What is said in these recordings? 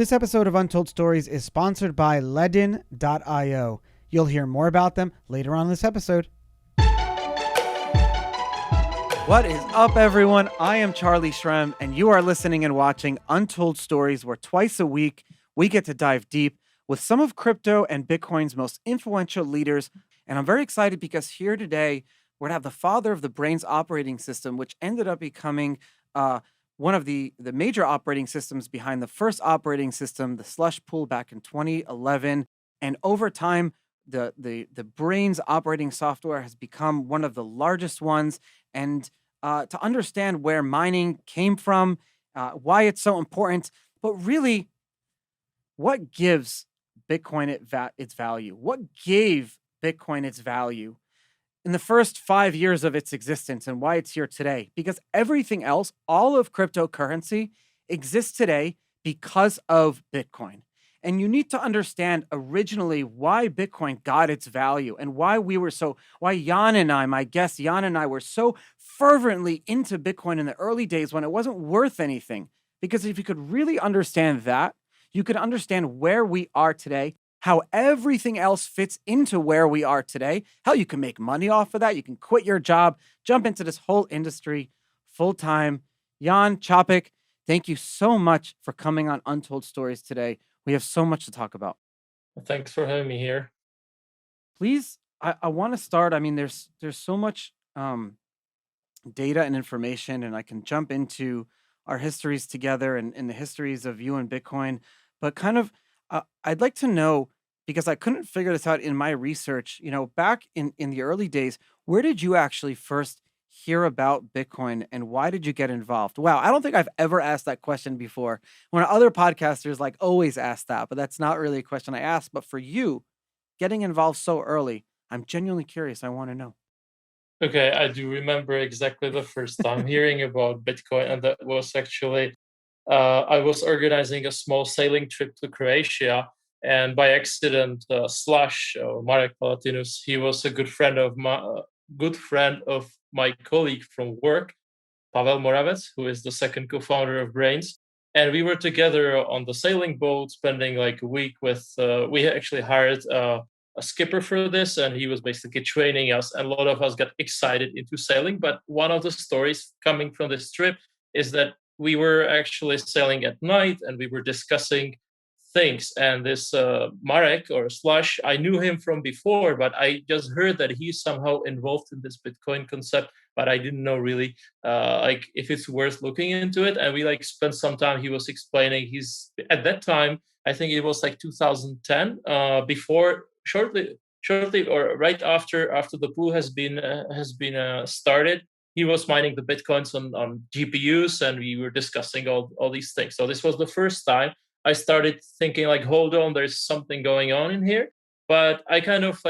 This episode of Untold Stories is sponsored by Ledin.io. You'll hear more about them later on in this episode. What is up, everyone? I am Charlie Shrem, and you are listening and watching Untold Stories, where twice a week we get to dive deep with some of crypto and Bitcoin's most influential leaders. And I'm very excited because here today we're going to have the father of the Braiins operating system, which ended up becoming one of the major operating systems behind the first operating system, the Slush Pool, back in 2011. And over time, the Braiins operating software has become one of the largest ones. And to understand where mining came from, why it's so important, but really, what gives Bitcoin its value? What gave Bitcoin its value in the first 5 years of its existence and why it's here today? Because everything else, all of cryptocurrency, exists today because of Bitcoin. And you need to understand originally why Bitcoin got its value and why Jan and I, my guest Jan and I, were so fervently into Bitcoin in the early days when it wasn't worth anything. Because if you could really understand that, you could understand where we are today, how everything else fits into where we are today, how you can make money off of that. You can quit your job, jump into this whole industry full time. Jan Capek, thank you so much for coming on Untold Stories today. We have so much to talk about. Thanks for having me here. Please, I want to start. I mean, there's so much data and information, and I can jump into our histories together and the histories of you and Bitcoin. But kind of, I'd like to know, because I couldn't figure this out in my research, back in the early days, where did you actually first hear about Bitcoin and why did you get involved? Wow, I don't think I've ever asked that question before. When other podcasters always ask that, but that's not really a question I asked. But for you, getting involved so early, I'm genuinely curious. I want to know. Okay, I do remember exactly the first time hearing about Bitcoin, and that was actually I was organizing a small sailing trip to Croatia, and by accident, Slush, or Marek Palatinus, he was a good friend of my colleague from work, Pavel Moravec, who is the second co-founder of Braiins. And we were together on the sailing boat, spending a week with. We actually hired a skipper for this, and he was basically training us. And a lot of us got excited into sailing. But one of the stories coming from this trip is that we were actually sailing at night, and we were discussing things. And this Marek, or Slush, I knew him from before, but I just heard that he's somehow involved in this Bitcoin concept, but I didn't know really if it's worth looking into it. And we spent some time. He was explaining. He's at that time, I think it was 2010, before shortly or right after the pool has been started. He was mining the Bitcoins on GPUs, and we were discussing all these things. So this was the first time I started thinking hold on, there's something going on in here. But I kind of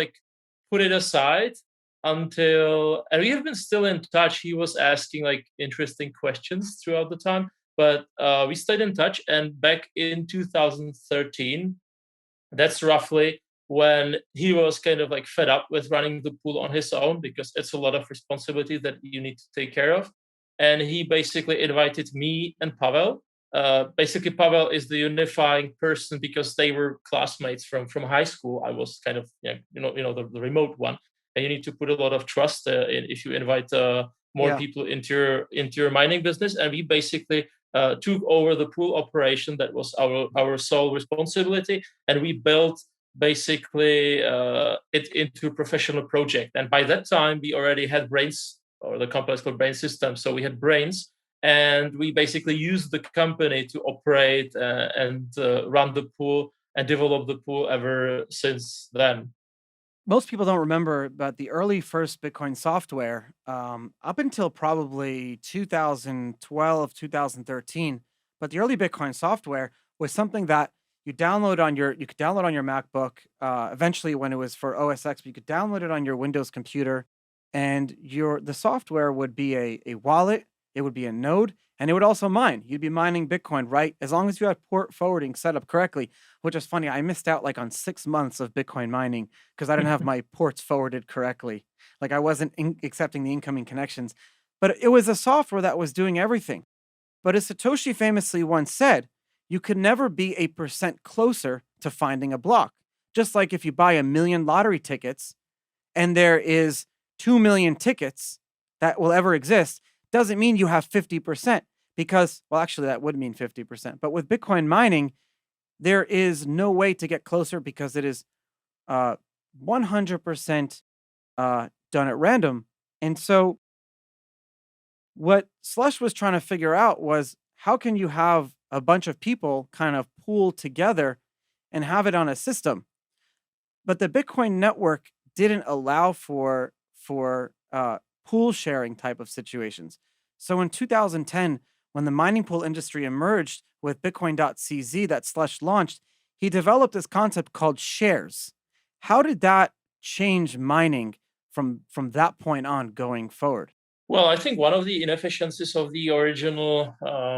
put it aside until, and we have been still in touch. He was asking interesting questions throughout the time, but we stayed in touch. And back in 2013, that's roughly when he was kind of fed up with running the pool on his own, because it's a lot of responsibility that you need to take care of. And he basically invited me and Pavel. Basically, Pavel is the unifying person because they were classmates from high school. I was kind of the remote one, and you need to put a lot of trust if you invite more people into your mining business. And we basically took over the pool operation. That was our sole responsibility, and we built basically it into a professional project. And by that time, we already had Braiins, or the company is called Braiins Systems. So we had Braiins, and we basically used the company to operate and run the pool and develop the pool ever since then. Most people don't remember, but the early first Bitcoin software, up until probably 2012, 2013, but the early Bitcoin software was something that you could download on your MacBook. Eventually, when it was for OS X, you could download it on your Windows computer, and the software would be a wallet. It would be a node, and it would also mine. You'd be mining Bitcoin, right? As long as you had port forwarding set up correctly, which is funny. I missed out on 6 months of Bitcoin mining because I didn't have my ports forwarded correctly. I wasn't accepting the incoming connections. But it was a software that was doing everything. But as Satoshi famously once said, you could never be a percent closer to finding a block. Just like if you buy 1,000,000 lottery tickets and there is 2 million tickets that will ever exist, doesn't mean you have 50% because, well, actually, that would mean 50%. But with Bitcoin mining, there is no way to get closer because it is 100% done at random. And so, what Slush was trying to figure out was how can you have a bunch of people kind of pool together and have it on a system? But the Bitcoin network didn't allow for pool sharing type of situations. So in 2010, when the mining pool industry emerged with Bitcoin.cz that Slush launched, he developed this concept called shares. How did that change mining from that point on going forward? Well, I think one of the inefficiencies of the original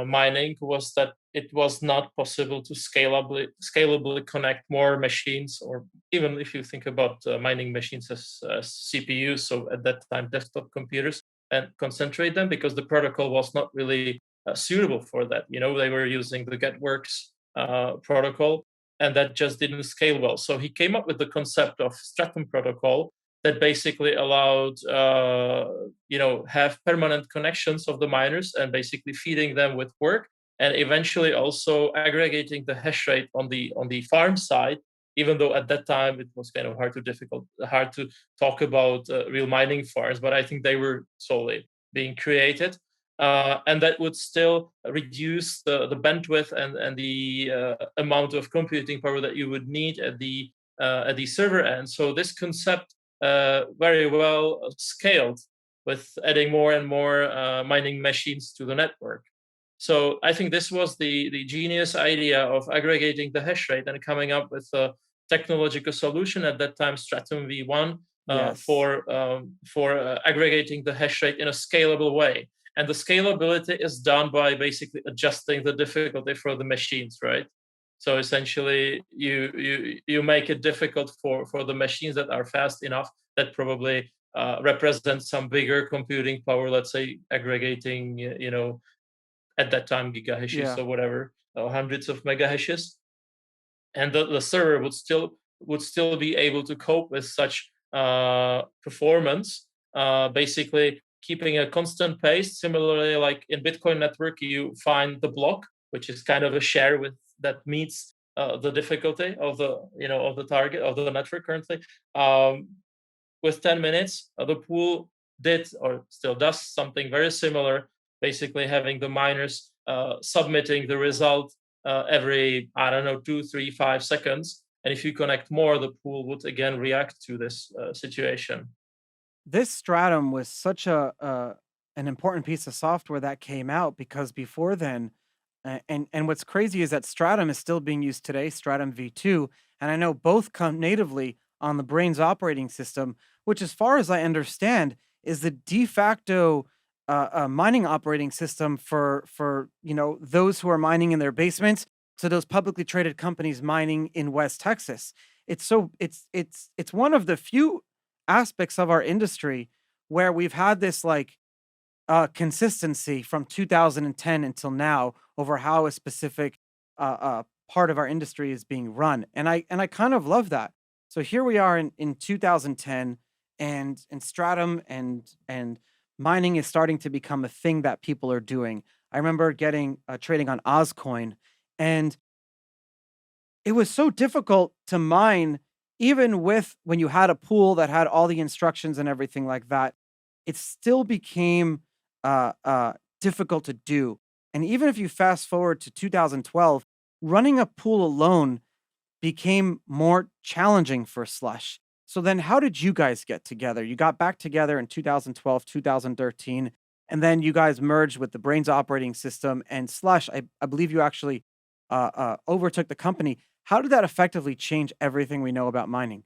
mining was that it was not possible to scalably connect more machines, or even if you think about mining machines as CPUs, so at that time desktop computers, and concentrate them because the protocol was not really suitable for that. You know, they were using the GetWorks protocol, and that just didn't scale well. So he came up with the concept of Stratum Protocol, that basically allowed have permanent connections of the miners and basically feeding them with work, and eventually also aggregating the hash rate on the farm side, even though at that time it was kind of hard to talk about real mining farms, but I think they were slowly being created. And that would still reduce the bandwidth and the amount of computing power that you would need at the server end. So this concept very well scaled with adding more and more mining machines to the network. So I think this was the genius idea of aggregating the hash rate and coming up with a technological solution at that time, Stratum V1, Yes. for aggregating the hash rate in a scalable way. And the scalability is done by basically adjusting the difficulty for the machines, right? So essentially, you make it difficult for the machines that are fast enough, that probably represent some bigger computing power. Let's say aggregating, at that time gigahashes Yeah. or whatever, hundreds of megahashes, and the server would still be able to cope with such performance. Basically, keeping a constant pace. Similarly, like in Bitcoin network, you find the block, which is kind of a share that meets the difficulty of the target of the network currently. With 10 minutes, the pool did or still does something very similar, basically having the miners submitting the result every, I don't know, 2, 3, 5 seconds. And if you connect more, the pool would again react to this situation. This Stratum was such an important piece of software that came out because before then, and what's crazy is that Stratum is still being used today, Stratum V2, and I know both come natively on the Braiins operating system, which, as far as I understand, is the de facto mining operating system for those who are mining in their basements to those publicly traded companies mining in West Texas. It's one of the few aspects of our industry where we've had this like consistency from 2010 until now over how a specific part of our industry is being run, and I kind of love that. So here we are in 2010, and Stratum and mining is starting to become a thing that people are doing. I remember getting trading on Ozcoin, and it was so difficult to mine, even with when you had a pool that had all the instructions and everything like that. It still became difficult to do. And even if you fast forward to 2012, running a pool alone became more challenging for Slush. So then, how did you guys get together? You got back together in 2012, 2013, and then you guys merged with the Braiins operating system and Slush. I believe you actually overtook the company. How did that effectively change everything we know about mining?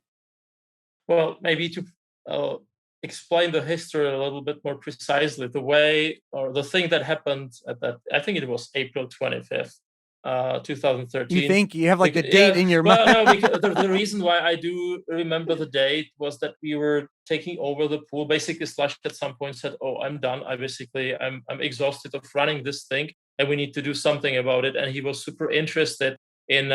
Well, maybe to uh, explain the history a little bit more precisely, the way or the thing that happened at that, I think it was April 25th, You 2013. think you have like the date Yeah, in your mind? well, no, because the reason why I do remember the date was that we were taking over the pool. Basically, Slush at some point said, "Oh, I'm done. I'm exhausted of running this thing. and we need to do something about it. And he was super interested in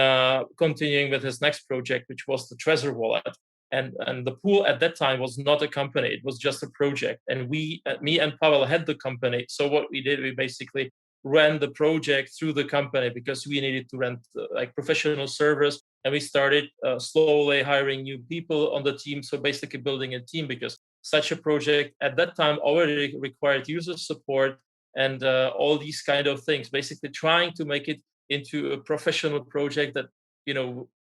continuing with his next project, which was the Trezor wallet. And the pool at that time was not a company; it was just a project. And me and Pavel had the company. So what we did, we basically ran the project through the company because we needed to rent like professional servers, and we started slowly hiring new people on the team. So basically building a team, because such a project at that time already required user support and all these kind of things. Basically trying to make it into a professional project that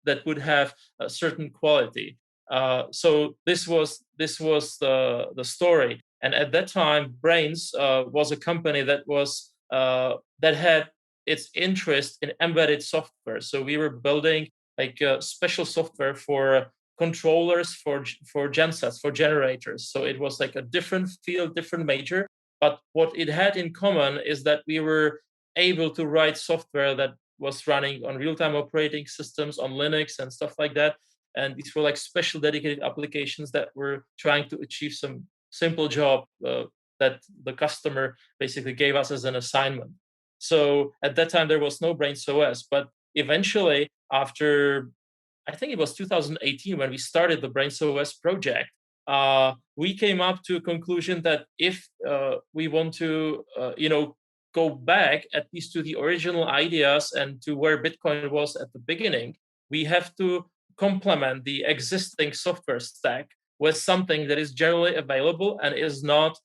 that would have a certain quality. So this was the story. And at that time, Braiins was a company that was that had its interest in embedded software. So we were building like special software for controllers for gensets, for generators. So it was like a different field, different major. But what it had in common is that we were able to write software that was running on real-time operating systems, on Linux and stuff like that. And these were like special dedicated applications that were trying to achieve some simple job that the customer basically gave us as an assignment. So at that time, there was no Braiins OS, but eventually after, I think it was 2018 when we started the Braiins OS project, we came up to a conclusion that if we want to, go back at least to the original ideas and to where Bitcoin was at the beginning, we have to complement the existing software stack with something that is generally available and is not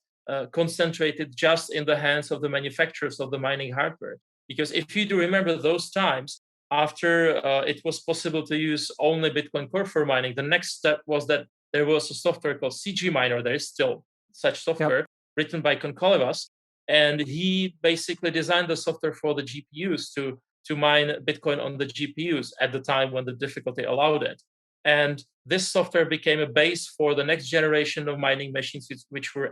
concentrated just in the hands of the manufacturers of the mining hardware. Because if you do remember those times, after it was possible to use only Bitcoin Core for mining, the next step was that there was a software called CG Miner. There is still such software written by Konkolevas, and he basically designed the software for the GPUs to mine Bitcoin on the GPUs at the time when the difficulty allowed it. And this software became a base for the next generation of mining machines, which were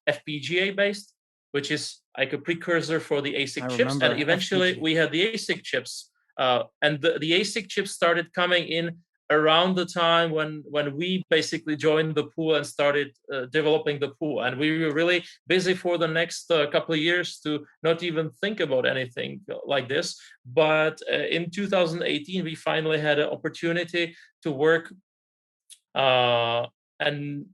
FPGA based, which is like a precursor for the ASIC chips. And eventually we had the ASIC chips. And the ASIC chips started coming in around the time when we basically joined the pool and started developing the pool. And we were really busy for the next couple of years to not even think about anything like this. But in 2018, we finally had an opportunity to work and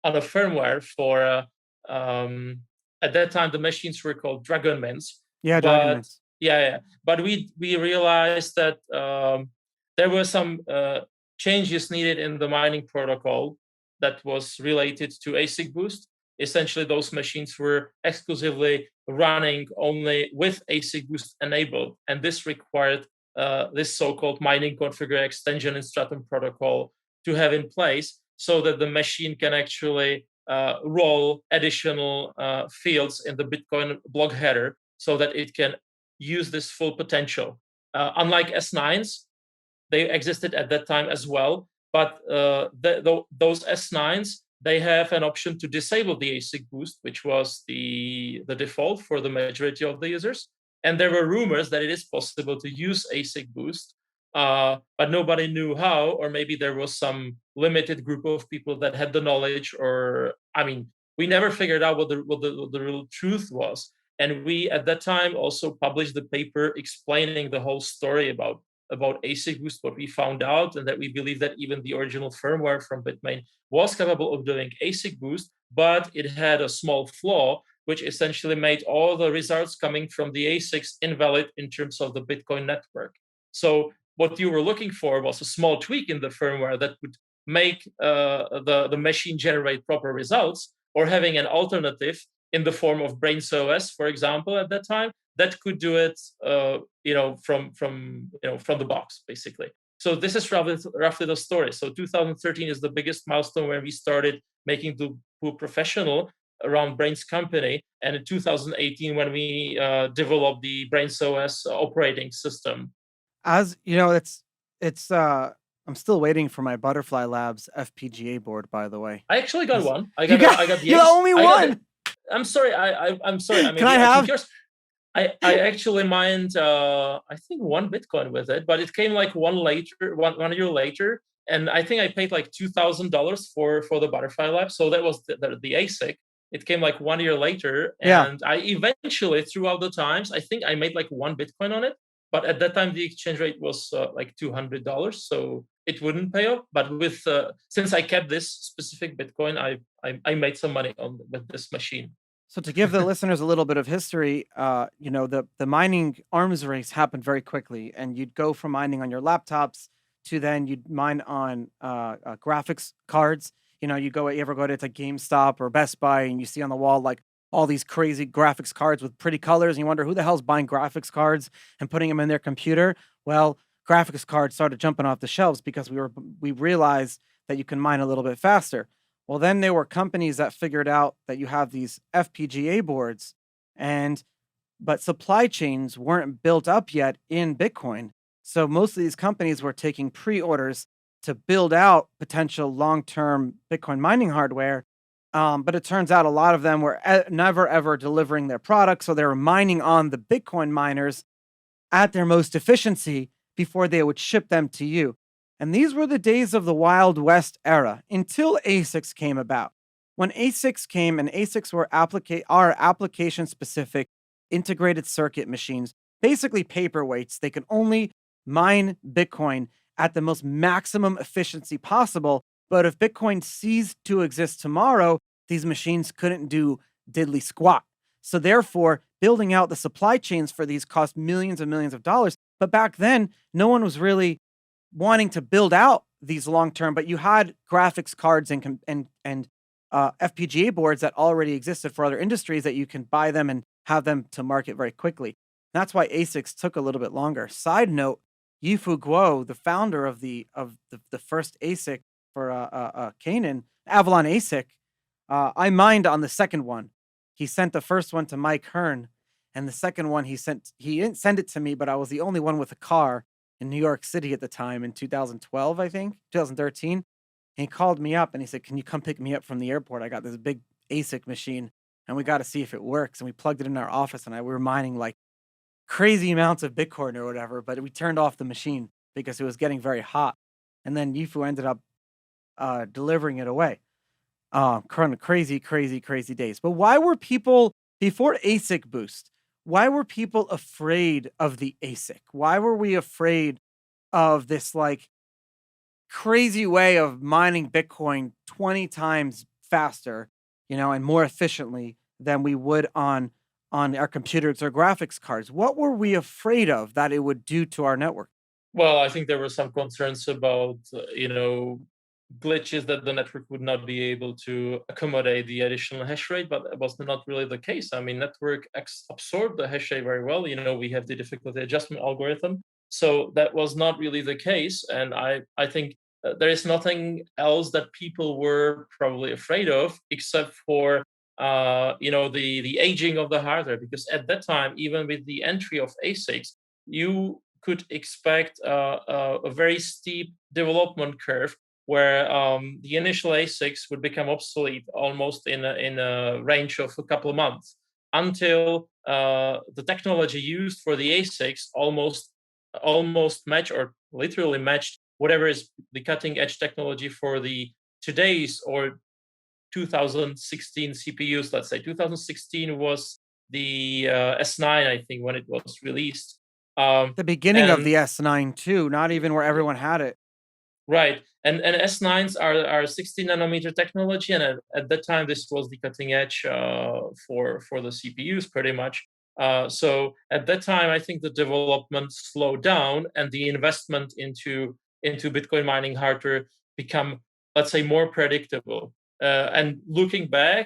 on a firmware for, at that time, the machines were called Dragon Mints. Yeah, Dragon Mints. Yeah. But we realized that there were some changes needed in the mining protocol that was related to ASIC boost. Essentially, those machines were exclusively running only with ASIC boost enabled, and this required this so-called mining configure extension in Stratum Protocol to have in place so that the machine can actually roll additional fields in the Bitcoin block header so that it can use this full potential. Unlike S9s, they existed at that time as well, but those S9s, they have an option to disable the ASIC boost, which was the default for the majority of the users. And there were rumors that it is possible to use ASIC boost, but nobody knew how, or maybe there was some limited group of people that had the knowledge, or we never figured out what the real truth was. And we at that time also published the paper explaining the whole story about ASIC boost, what we found out, and that we believe that even the original firmware from Bitmain was capable of doing ASIC boost, but it had a small flaw, which essentially made all the results coming from the ASICs invalid in terms of the Bitcoin network. So what you were looking for was a small tweak in the firmware that would make the machine generate proper results, or having an alternative in the form of Braiins OS, for example, at that time, that could do it, from the box, basically. So this is roughly the story. So 2013 is the biggest milestone where we started making the pool professional around Braiins company, and in 2018 when we developed the Braiins OS operating system. As you know, it's I'm still waiting for my Butterfly Labs FPGA board, by the way. I actually got one. I got the you're the only one. I'm sorry. I'm sorry. Can I have yours? I actually mined I think one Bitcoin with it, but it came like one year later, and I think I paid like $2,000 for the Butterfly Lab. So that was the ASIC. It came like 1 year later, Yeah. and I eventually, throughout the times, I think I made like 1 Bitcoin on it. But at that time, the exchange rate was like $200, so it wouldn't pay off. But with since I kept this specific Bitcoin, I made some money on with this machine. So to give the listeners a little bit of history, the mining arms race happened very quickly, and you'd go from mining on your laptops to then you'd mine on graphics cards. You ever go to it's like GameStop or Best Buy, and you see on the wall like all these crazy graphics cards with pretty colors, and you wonder who the hell's buying graphics cards and putting them in their computer. Well, graphics cards started jumping off the shelves because we realized that you can mine a little bit faster. Well, then there were companies that figured out that you have these FPGA boards, but supply chains weren't built up yet in Bitcoin. So most of these companies were taking pre-orders to build out potential long-term Bitcoin mining hardware. But it turns out a lot of them were never ever delivering their products. So they were mining on the Bitcoin miners at their most efficiency before they would ship them to you. And these were the days of the Wild West era until ASICs came about. When ASICs came, and ASICs are application specific integrated circuit machines, basically paperweights, they can only mine Bitcoin at the most maximum efficiency possible. But if Bitcoin ceased to exist tomorrow, these machines couldn't do diddly squat. So therefore, building out the supply chains for these cost millions and millions of dollars. But back then, no one was really wanting to build out these long term, but you had graphics cards and FPGA boards that already existed for other industries that you can buy them and have them to market very quickly. That's why ASICs took a little bit longer. Side note: Yifu Guo, the founder of the first ASIC for Canaan, Avalon ASIC, I mined on the second one. He sent the first one to Mike Hearn, and the second one he didn't send it to me, but I was the only one with a car in New York City at the time in 2012, I think, 2013. And he called me up and he said, "Can you come pick me up from the airport? I got this big ASIC machine and we got to see if it works." And we plugged it in our office, and we were mining like crazy amounts of Bitcoin or whatever, but we turned off the machine because it was getting very hot. And then Yifu ended up delivering it away. Crazy, crazy, crazy days. But why were people, before ASIC boost, why were people afraid of the ASIC? Why were we afraid of this like crazy way of mining Bitcoin 20 times faster, and more efficiently than we would on our computers or graphics cards? What were we afraid of that it would do to our network? Well, I think there were some concerns about, glitches that the network would not be able to accommodate the additional hash rate, but that was not really the case. I mean, network absorbed the hash rate very well. We have the difficulty adjustment algorithm, so that was not really the case. And I think there is nothing else that people were probably afraid of except for the aging of the hardware, because at that time, even with the entry of ASICs, you could expect a very steep development curve where the initial ASICs would become obsolete almost in a range of a couple of months, until the technology used for the ASICs almost match or literally matched whatever is the cutting edge technology for the today's or 2016 CPUs. Let's say 2016 was the S9, I think, when it was released. The beginning of And the S9 too, not even where everyone had it. right, and S9s are 16 nanometer technology, and at that time this was the cutting edge for the CPUs pretty much. So at that time, I think the development slowed down, and the investment into Bitcoin mining hardware become, let's say, more predictable. And looking back,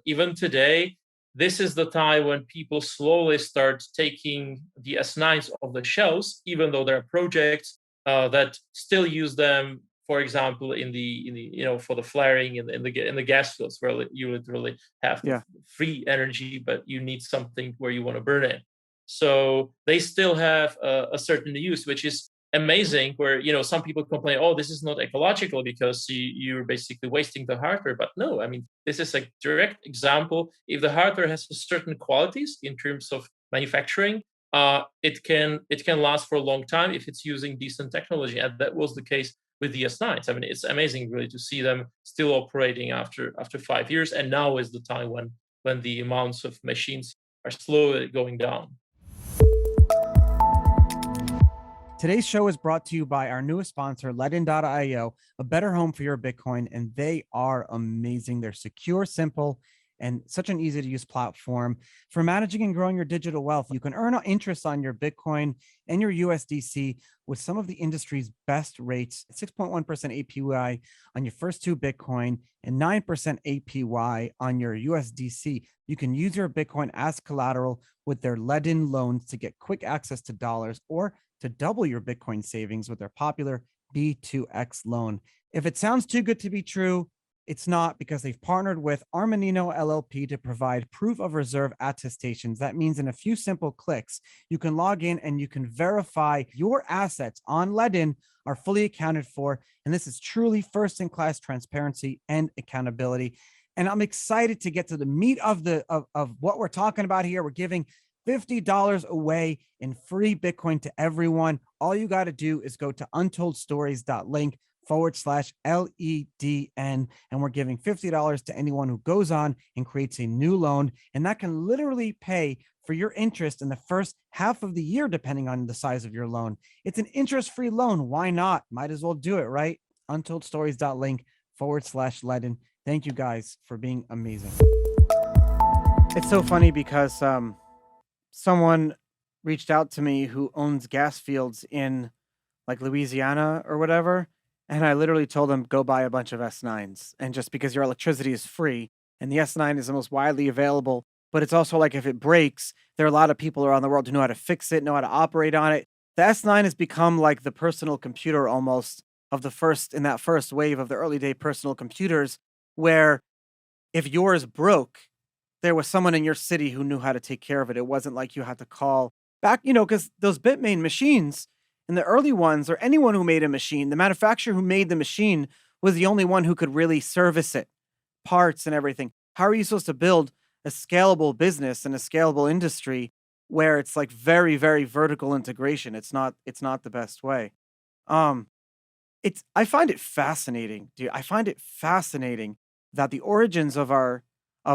even today, this is the time when people slowly start taking the S9s off the shelves, even though there are projects that still use them, for example, in the for the flaring in the gas fields, where you literally have the free energy, but you need something where you want to burn it. So they still have a certain use, which is amazing. Where some people complain, "Oh, this is not ecological because you're basically wasting the hardware." But no, I mean, this is a direct example. If the hardware has certain qualities in terms of manufacturing, it can last for a long time if it's using decent technology, and that was the case with the S9s. I mean, it's amazing really to see them still operating after 5 years, and now is the time when the amounts of machines are slowly going down. Today's show is brought to you by our newest sponsor, Ledin.io, a better home for your Bitcoin, and they are amazing. They're secure, simple, and such an easy to use platform for managing and growing your digital wealth. You can earn interest on your Bitcoin and your USDC with some of the industry's best rates, 6.1% APY on your first 2 Bitcoin and 9% APY on your USDC. You can use your Bitcoin as collateral with their Ledin loans to get quick access to dollars, or to double your Bitcoin savings with their popular B2X loan. If it sounds too good to be true, it's not, because they've partnered with Armanino LLP to provide proof of reserve attestations. That means in a few simple clicks, you can log in and you can verify your assets on Ledin are fully accounted for. And this is truly first-in-class transparency and accountability. And I'm excited to get to the meat of what we're talking about here. We're giving $50 away in free Bitcoin to everyone. All you got to do is go to untoldstories.link/LEDN. And we're giving $50 to anyone who goes on and creates a new loan. And that can literally pay for your interest in the first half of the year, depending on the size of your loan. It's an interest-free loan. Why not? Might as well do it, right? untoldstories.link/Ledin. Thank you guys for being amazing. It's so funny because someone reached out to me who owns gas fields in like Louisiana or whatever. And I literally told them, go buy a bunch of S9s. And just because your electricity is free and the S9 is the most widely available, but it's also like if it breaks, there are a lot of people around the world who know how to fix it, know how to operate on it. The S9 has become like the personal computer almost of the first, in that first wave of the early day personal computers, where if yours broke, there was someone in your city who knew how to take care of it. It wasn't like you had to call back, because those Bitmain machines and the early ones, or anyone who made a machine, the manufacturer who made the machine was the only one who could really service it, parts and everything. How are you supposed to build a scalable business and a scalable industry where it's like very, very vertical integration? It's not the best way. I find it fascinating, dude. I find it fascinating that the origins of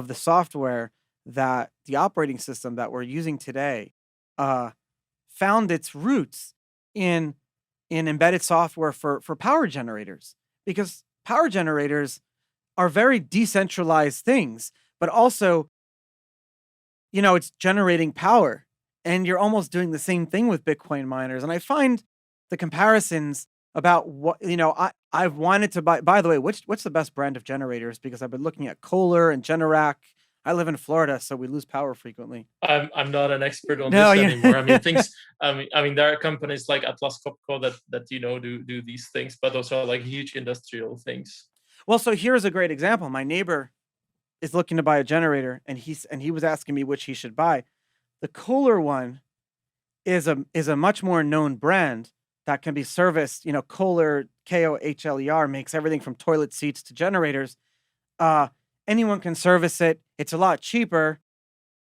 the software, that the operating system that we're using today found its roots in embedded software for power generators, because power generators are very decentralized things, but also, it's generating power, and you're almost doing the same thing with Bitcoin miners. And I find the comparisons about what, I've wanted to buy, by the way, what's the best brand of generators? Because I've been looking at Kohler and Generac. I live in Florida, so we lose power frequently. I'm not an expert on this anymore. I mean, there are companies like Atlas Copco that do these things, but those are like huge industrial things. Well, so here's a great example. My neighbor is looking to buy a generator, and he was asking me which he should buy. The Kohler one is a much more known brand that can be serviced. Kohler, Kohler makes everything from toilet seats to generators. Anyone can service it. It's a lot cheaper.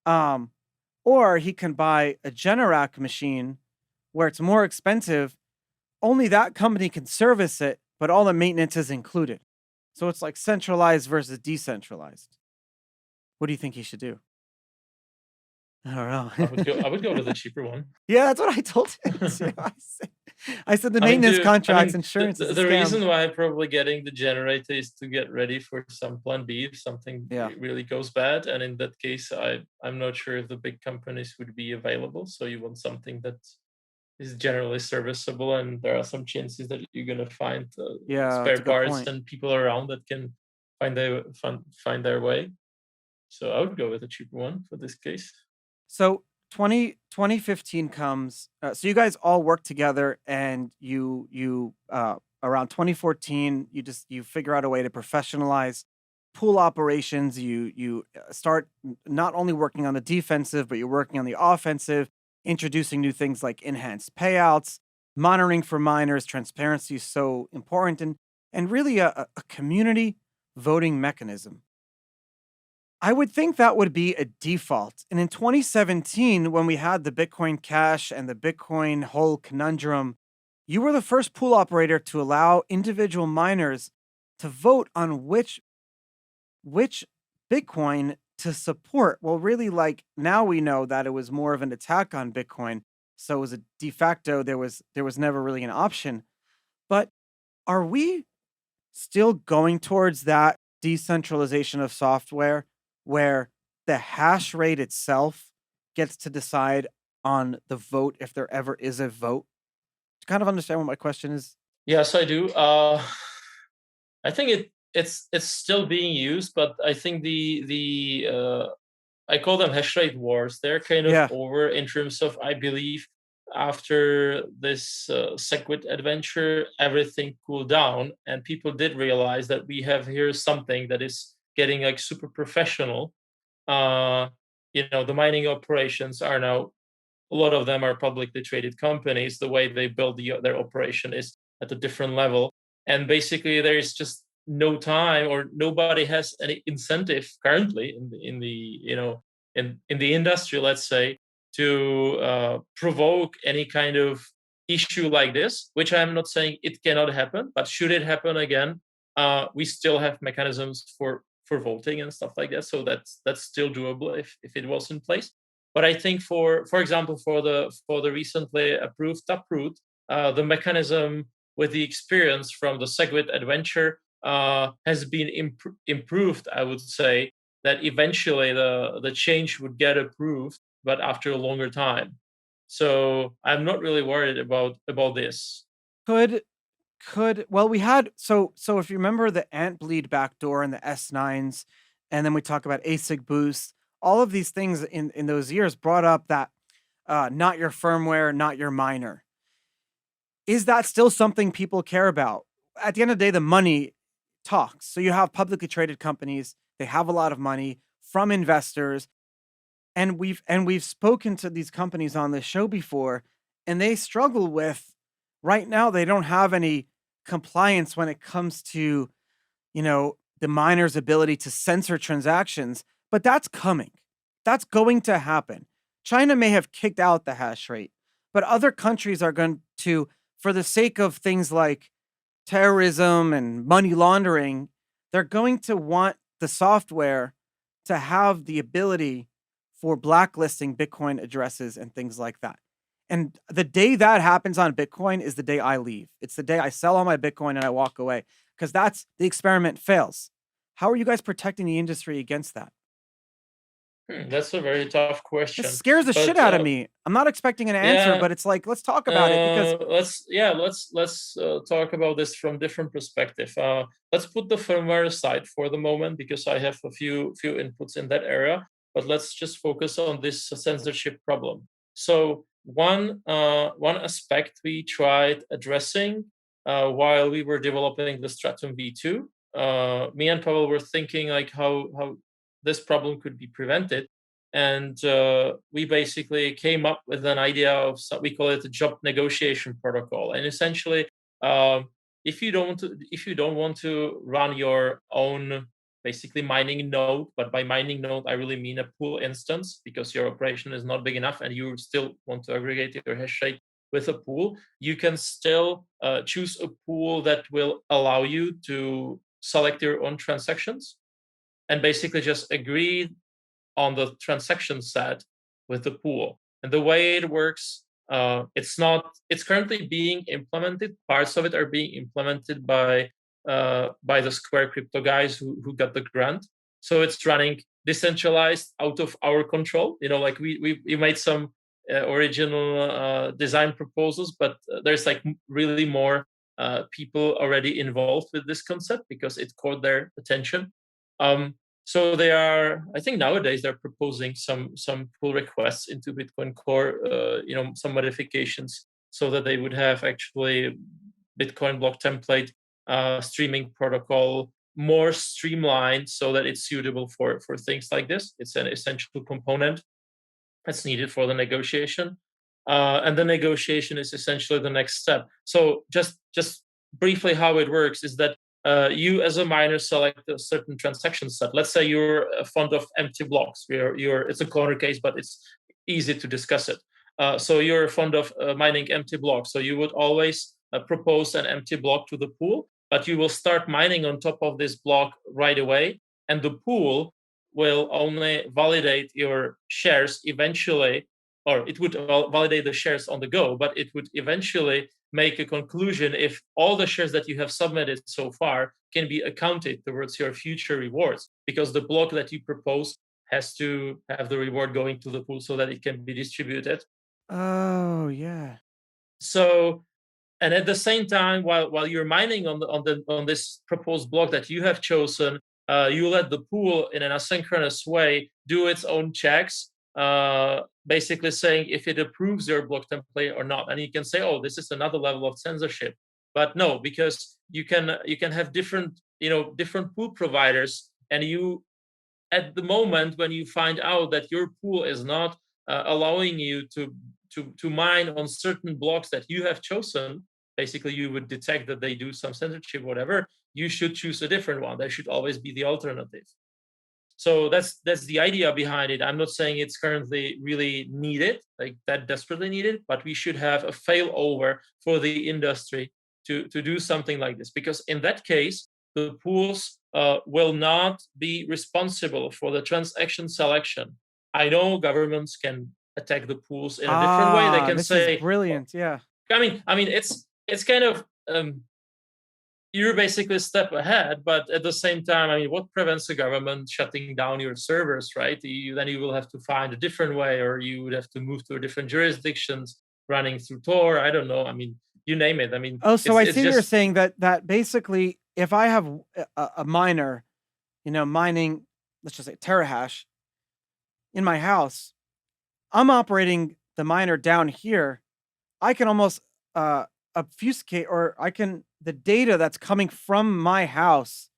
Or he can buy a Generac machine where it's more expensive. Only that company can service it, but all the maintenance is included. So it's like centralized versus decentralized. What do you think he should do? I don't know. I would go to the cheaper one. Yeah, that's what I told him. I said the maintenance contracts, insurance. The reason why I'm probably getting the generator is to get ready for some plan B if something really goes bad. And in that case, I'm not sure if the big companies would be available. So you want something that is generally serviceable, and there are some chances that you're gonna find spare parts and people around that can find their way. So I would go with a cheaper one for this case. So 2015 comes. So you guys all work together, and you around 2014, you figure out a way to professionalize pool operations. You start not only working on the defensive, but you're working on the offensive, introducing new things like enhanced payouts, monitoring for miners. Transparency is so important, and really a community voting mechanism. I would think that would be a default. And in 2017, when we had the Bitcoin Cash and the Bitcoin whole conundrum, you were the first pool operator to allow individual miners to vote on which Bitcoin to support. Well, really, like now we know that it was more of an attack on Bitcoin. So it was a de facto, there was never really an option. But are we still going towards that decentralization of software where the hash rate itself gets to decide on the vote if there ever is a vote? To kind of understand what my question is. Yes, I do. I think it's still being used, but I think the I call them hash rate wars. They're kind of Yeah. over in terms of, I believe, after this Segwit adventure, everything cooled down, and people did realize that we have here something that is getting like super professional. The mining operations are now, a lot of them are publicly traded companies. The way they build their operation is at a different level, and basically there is just no time, or nobody has any incentive currently in the industry, let's say, to provoke any kind of issue like this. Which I'm not saying it cannot happen, but should it happen again, we still have mechanisms for voting and stuff like that. So that's still doable if it was in place. But I think, for example, for the recently approved Taproot, the mechanism with the experience from the Segwit adventure has been improved. I would say that eventually the change would get approved, but after a longer time. So I'm not really worried about this. Could well, we had so if you remember the ant bleed backdoor and the S9s, and then we talk about ASIC boost, all of these things in those years brought up that not your firmware, not your miner. Is that still something people care about? At the end of the day, the money talks. So you have publicly traded companies, they have a lot of money from investors, and we've spoken to these companies on this show before, and they struggle with, right now they don't have any compliance when it comes to, the miner's ability to censor transactions, but that's coming. That's going to happen. China may have kicked out the hash rate, but other countries are going to, for the sake of things like terrorism and money laundering, they're going to want the software to have the ability for blacklisting Bitcoin addresses and things like that. And the day that happens on Bitcoin is the day I leave. It's the day I sell all my Bitcoin and I walk away, because that's the experiment fails. How are you guys protecting the industry against that? That's a very tough It question. scares the shit out of me. I'm not expecting an answer, Yeah, but it's like, let's talk about it, because let's talk about this from different perspective. Let's put the firmware aside for the moment, because I have a few inputs in that area. But let's just focus on this censorship problem. So one aspect we tried addressing while we were developing the Stratum V2. Me and Pavel were thinking like how this problem could be prevented, and we basically came up with an idea of we call it a job negotiation protocol. And essentially, if you don't want to run your own basically mining node, but by mining node I really mean a pool instance, because your operation is not big enough and you still want to aggregate your hash rate with a pool, you can still choose a pool that will allow you to select your own transactions and basically just agree on the transaction set with the pool. And the way it works, it's currently being implemented. Parts of it are being implemented by the Square Crypto guys who got the grant. So it's running decentralized, out of our control. Like we made some original design proposals, but there's like really more people already involved with this concept because it caught their attention. So they are, I think nowadays they're proposing some pull requests into Bitcoin Core, some modifications so that they would have actually Bitcoin block template streaming protocol more streamlined so that it's suitable for things like this. It's an essential component that's needed for the negotiation. And the negotiation is essentially the next step. So just briefly how it works is that you as a miner select a certain transaction set. Let's say you're fond of empty blocks. It's a corner case, but it's easy to discuss it. So you're fond of mining empty blocks. So you would always propose an empty block to the pool, but you will start mining on top of this block right away, and the pool will only validate your shares eventually, or it would validate the shares on the go, but it would eventually make a conclusion if all the shares that you have submitted so far can be accounted towards your future rewards, because the block that you propose has to have the reward going to the pool so that it can be distributed. Oh, yeah. So, and at the same time, while you're mining on this proposed block that you have chosen, you let the pool in an asynchronous way do its own checks, basically saying if it approves your block template or not. And you can say, oh, this is another level of censorship. But no, because you can have different pool providers, and you, at the moment when you find out that your pool is not allowing you to mine on certain blocks that you have chosen, basically you would detect that they do some censorship, whatever, you should choose a different one. There should always be the alternative. So that's the idea behind it. I'm not saying it's currently really needed, like that desperately needed, but we should have a failover for the industry to do something like this, because in that case, the pools will not be responsible for the transaction selection. I know governments can attack the pools in a different way. They can This say, is brilliant. Yeah. I mean, it's kind of you're basically a step ahead, but at the same time, I mean, what prevents the government shutting down your servers, right? Then you will have to find a different way, or you would have to move to a different jurisdictions running through Tor. I don't know. I mean, you name it. I mean, Oh, so I it's see you're just, saying that basically, if I have a miner, mining, let's just say terahash in my house, I'm operating the miner down here. I can almost obfuscate, or the data that's coming from my house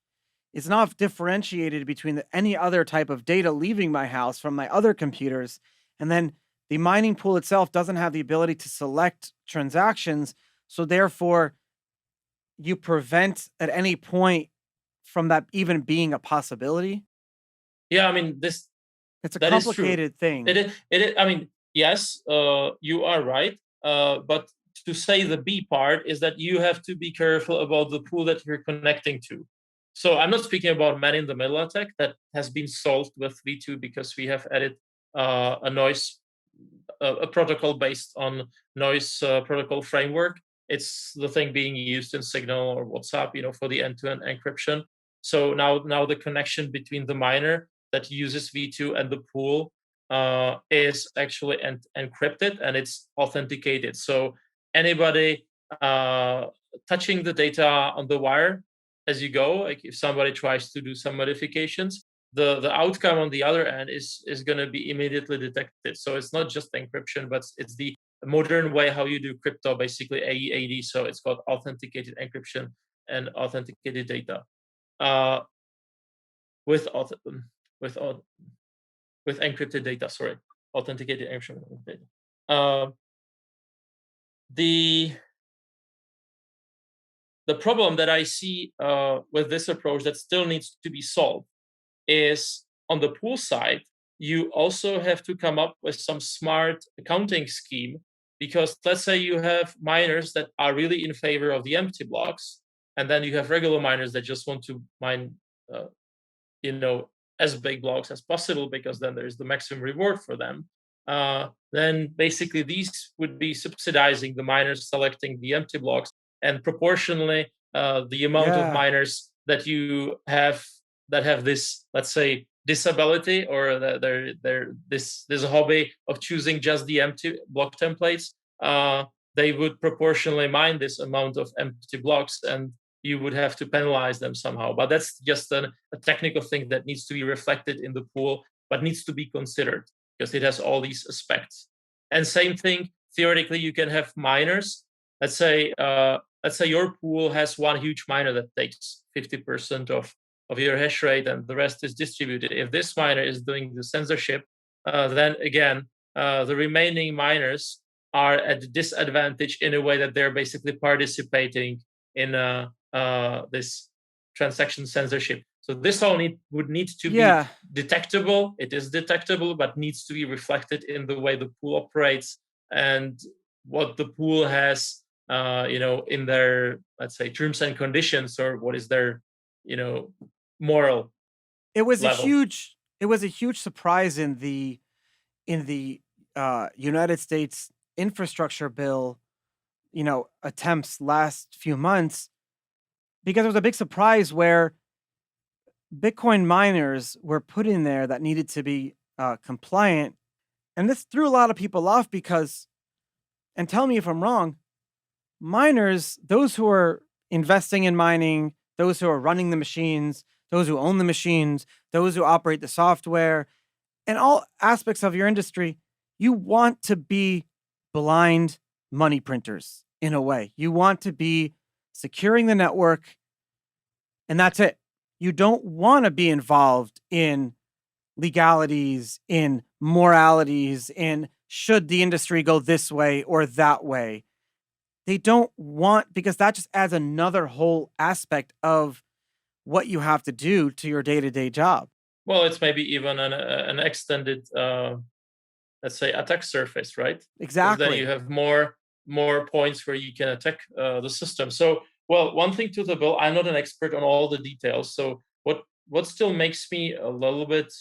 is not differentiated between any other type of data leaving my house from my other computers. And then the mining pool itself doesn't have the ability to select transactions. So therefore, you prevent at any point from that even being a possibility. yeah, I mean, It's a that is true. complicated thing. It is, I mean, yes, you are right. But to say the B part is that you have to be careful about the pool that you're connecting to. So I'm not speaking about man-in-the-middle attack that has been solved with V2, because we have added a noise, a protocol based on noise protocol framework. It's the thing being used in Signal or WhatsApp, for the end-to-end encryption. So now the connection between the miner that uses V2 and the pool is actually encrypted, and it's authenticated. So anybody touching the data on the wire as you go, like if somebody tries to do some modifications, the outcome on the other end is going to be immediately detected. So it's not just encryption, but it's the modern way how you do crypto, basically AEAD. So it's called authenticated encryption and authenticated data. With encrypted data, sorry, authenticated encryption data. The problem that I see with this approach that still needs to be solved is on the pool side, you also have to come up with some smart accounting scheme, because let's say you have miners that are really in favor of the empty blocks, and then you have regular miners that just want to mine as big blocks as possible, because then there's the maximum reward for them. Then basically these would be subsidizing the miners selecting the empty blocks, and proportionally the amount of miners that you have that have this, let's say, disability, or this hobby of choosing just the empty block templates, they would proportionally mine this amount of empty blocks, and you would have to penalize them somehow. But that's just a technical thing that needs to be reflected in the pool, but needs to be considered, because it has all these aspects. And same thing, theoretically, you can have miners. Let's say your pool has one huge miner that takes 50% of your hash rate, and the rest is distributed. If this miner is doing the censorship, then again, the remaining miners are at a disadvantage in a way that they're basically participating in this transaction censorship. So this all would need to be detectable. It is detectable, but needs to be reflected in the way the pool operates and what the pool has in their, let's say, terms and conditions, or what is their, moral It was a level. huge surprise in the United States infrastructure bill, attempts last few months, because it was a big surprise where Bitcoin miners were put in there that needed to be compliant. And this threw a lot of people off because, and tell me if I'm wrong, miners, those who are investing in mining, those who are running the machines, those who own the machines, those who operate the software, and all aspects of your industry, you want to be blind money printers in a way. You want to be securing the network, and that's it. You don't want to be involved in legalities, in moralities, in should the industry go this way or that way. They don't want, because that just adds another whole aspect of what you have to do to your day-to-day job. Well, it's maybe even an extended, let's say, attack surface, right? Because then you Exactly. have more points where you can attack the system. So, well, one thing to the bill, I'm not an expert on all the details. So what still makes me a little bit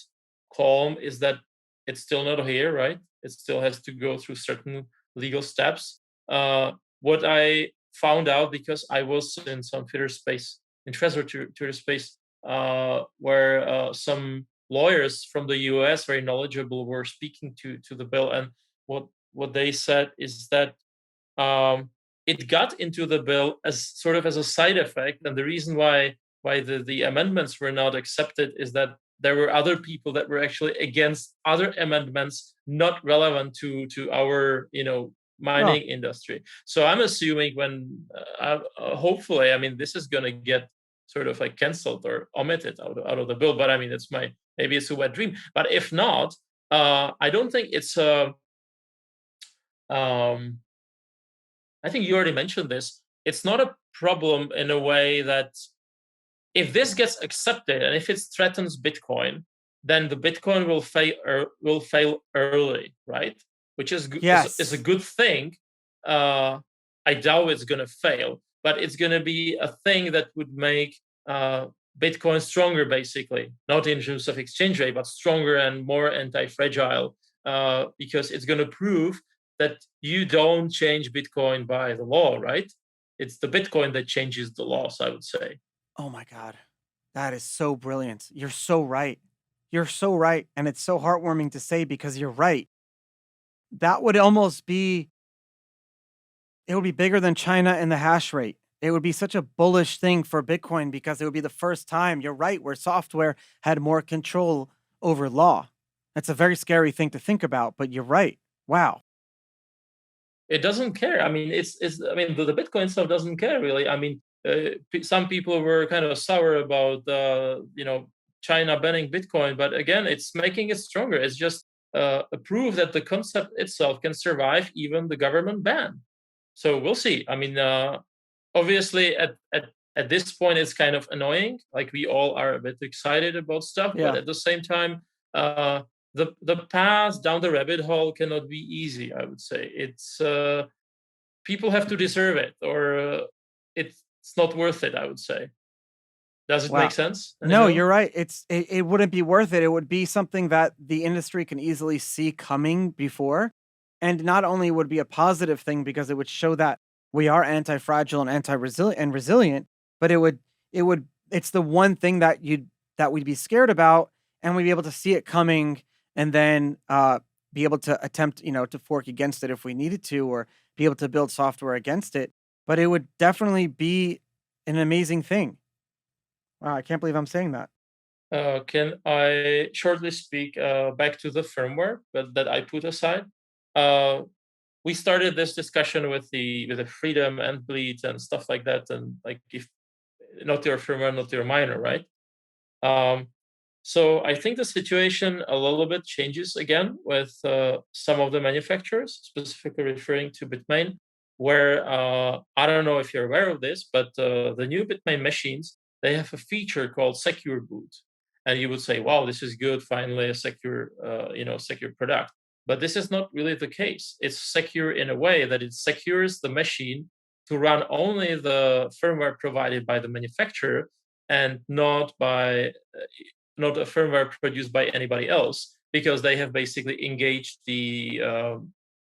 calm is that it's still not here, right? It still has to go through certain legal steps. What I found out, because I was in some Twitter space, in Twitter space, where some lawyers from the US, very knowledgeable, were speaking to the bill, and what they said is that it got into the bill as sort of as a side effect, and the reason why the amendments were not accepted is that there were other people that were actually against other amendments not relevant to our Oh, mining industry. So I'm assuming when hopefully, I mean, this is going to get sort of like canceled or omitted out of the bill, but I mean, maybe it's a wet dream, but if not, I don't think it's a um, I think you already mentioned this. It's not a problem in a way that if this gets accepted and if it threatens Bitcoin, then the Bitcoin will fail early, right? Which is a yes. good thing. I doubt it's going to fail, but it's going to be a thing that would make Bitcoin stronger, basically, not in terms of exchange rate, but stronger and more anti-fragile, because it's going to prove that you don't change Bitcoin by the law, right? It's the Bitcoin that changes the laws, I would say. Oh my God. That is so brilliant. You're so right. You're so right. And it's so heartwarming to say because you're right. That would almost be, it would be bigger than China and the hash rate. It would be such a bullish thing for Bitcoin because it would be the first time, you're right, where software had more control over law. That's a very scary thing to think about, but you're right. Wow. It doesn't care. I mean, I mean, the Bitcoin stuff doesn't care really. I mean, some people were kind of sour about China banning Bitcoin, but again, it's making it stronger. It's just a proof that the concept itself can survive even the government ban. So we'll see. I mean, obviously, at this point, it's kind of annoying. Like, we all are a bit excited about stuff, but Yeah. at the same time, uh, the path down the rabbit hole cannot be easy. I would say it's people have to deserve it, or it's not worth it, I would say. Does it make Wow. sense, No, Angelo? you're right. It wouldn't be worth it. It would be something that the industry can easily see coming before. And not only would it be a positive thing because it would show that we are anti-fragile and anti-resilient and resilient, but it's the one thing that we'd be scared about, and we'd be able to see it coming, and then be able to attempt, to fork against it if we needed to, or be able to build software against it. But it would definitely be an amazing thing. Wow, I can't believe I'm saying that. Can I shortly speak back to the firmware that I put aside? Uh, we started this discussion with the freedom and bleeds and stuff like that, and like, if not your firmware, not your miner, right? Um, so I think the situation a little bit changes again with some of the manufacturers, specifically referring to Bitmain, where I don't know if you're aware of this, but the new Bitmain machines, they have a feature called Secure Boot, and you would say, "Wow, this is good! Finally, a secure, secure product." But this is not really the case. It's secure in a way that it secures the machine to run only the firmware provided by the manufacturer and not not a firmware produced by anybody else, because they have basically engaged the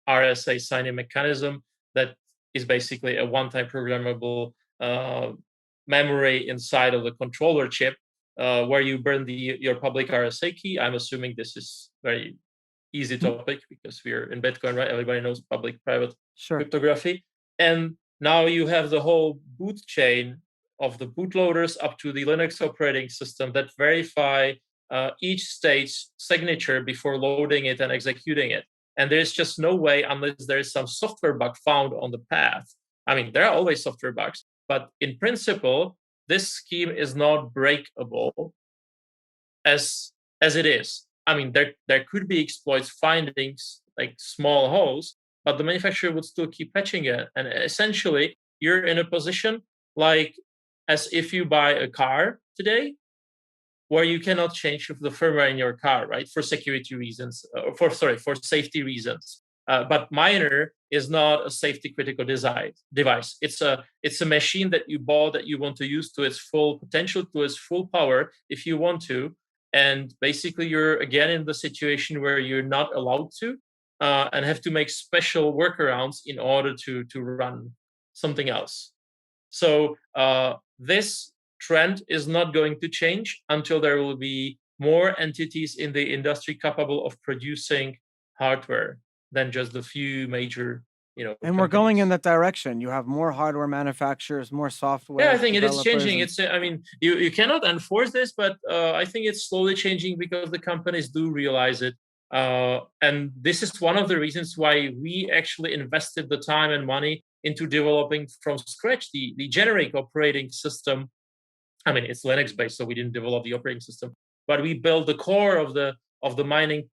RSA signing mechanism that is basically a one-time programmable memory inside of the controller chip, where you burn your public RSA key. I'm assuming this is very easy topic because we're in Bitcoin, right? Everybody knows public-private cryptography. And now you have the whole boot chain of the bootloaders up to the Linux operating system that verify each state's signature before loading it and executing it. And there's just no way, unless there is some software bug found on the path. I mean, there are always software bugs, but in principle, this scheme is not breakable as it is. I mean, there could be exploits findings like small holes, but the manufacturer would still keep patching it. And essentially, you're in a position like as if you buy a car today, where you cannot change the firmware in your car, right? For security reasons, for safety reasons. But Miner is not a safety critical device. It's a machine that you bought that you want to use to its full potential, to its full power, if you want to. And basically, you're again in the situation where you're not allowed to, and have to make special workarounds in order to run something else. So this trend is not going to change until there will be more entities in the industry capable of producing hardware than just the few major, and we're going in that direction. You have more hardware manufacturers, more software. Yeah, I think it is changing. It's, I mean, you cannot enforce this, but I think it's slowly changing because the companies do realize it. And this is one of the reasons why we actually invested the time and money into developing from scratch the generic operating system. I mean, it's Linux based, so we didn't develop the operating system, but we built the core of the mining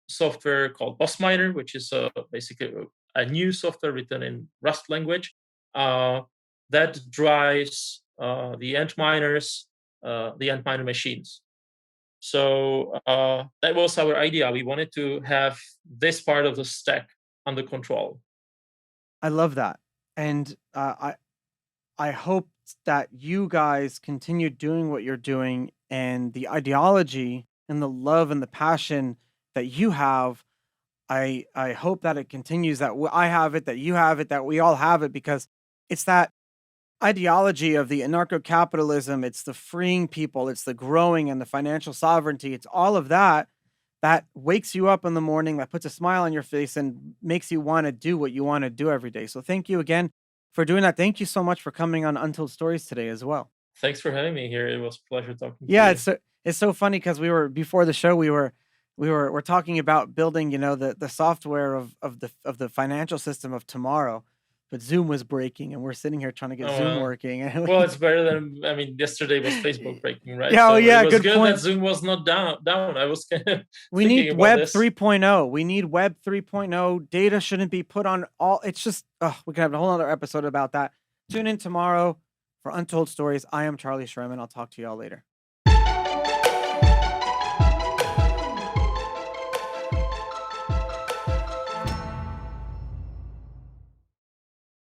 software called Boss Miner, which is basically a new software written in Rust language that drives the Antminer machines. So that was our idea. We wanted to have this part of the stack under control. I love that, and I hope that you guys continue doing what you're doing, and the ideology and the love and the passion that you have. I hope that it continues, that I have it, that you have it, that we all have it, because it's that ideology of the anarcho-capitalism. It's the freeing people, it's the growing and the financial sovereignty. It's all of that that wakes you up in the morning, that puts a smile on your face and makes you want to do what you want to do every day. So thank you again for doing that. Thank you so much for coming on Untold Stories today as well. Thanks for having me here. It was a pleasure talking to you. It's so funny because before the show we're talking about building, the software of the financial system of tomorrow, but Zoom was breaking, and we're sitting here trying to get Zoom working. Well, it's better than, I mean, yesterday was Facebook breaking, right? Yeah, it was good point. That Zoom was not down. I was kind of we need Web 3.0. We need Web 3.0. Data shouldn't be put on all. It's just, we can have a whole other episode about that. Tune in tomorrow for Untold Stories. I am Charlie Sherman. I'll talk to y'all later.